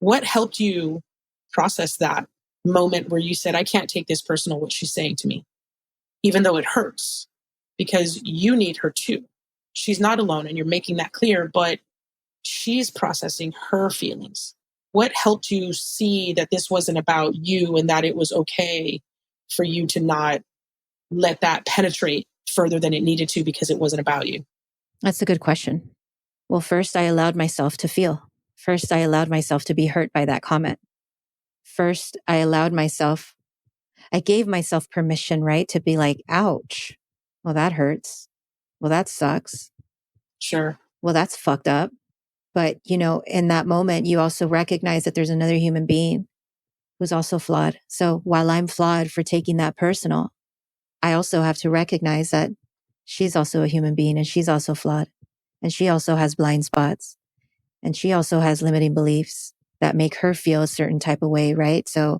What helped you process that moment where you said, I can't take this personal, what she's saying to me, even though it hurts, because you need her too. She's not alone, and you're making that clear, but she's processing her feelings. What helped you see that this wasn't about you and that it was okay for you to not let that penetrate further than it needed to because it wasn't about you? That's a good question. Well, first, I allowed myself to feel. First, I allowed myself to be hurt by that comment. First, I gave myself permission, right? To be like, ouch. Well, that hurts. Well, that sucks. Sure. Well, that's fucked up. But, in that moment, you also recognize that there's another human being who's also flawed. So while I'm flawed for taking that personal, I also have to recognize that she's also a human being and she's also flawed. And she also has blind spots. And she also has limiting beliefs that make her feel a certain type of way, right? So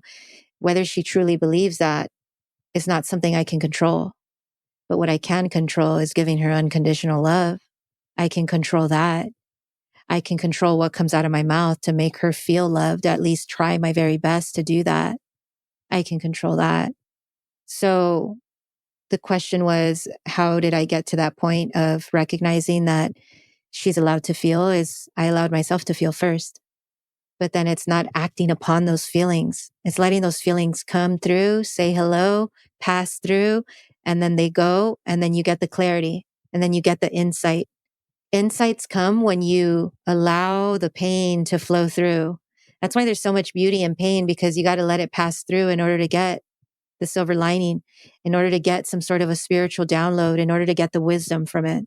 whether she truly believes that is not something I can control. But what I can control is giving her unconditional love. I can control that. I can control what comes out of my mouth to make her feel loved, at least try my very best to do that. I can control that. So the question was, how did I get to that point of recognizing that she's allowed to feel? Is I allowed myself to feel first. But then it's not acting upon those feelings. It's letting those feelings come through, say hello, pass through, and then they go, and then you get the clarity, and then you get the insight. Insights come when you allow the pain to flow through. That's why there's so much beauty in pain, because you got to let it pass through in order to get the silver lining, in order to get some sort of a spiritual download, in order to get the wisdom from it.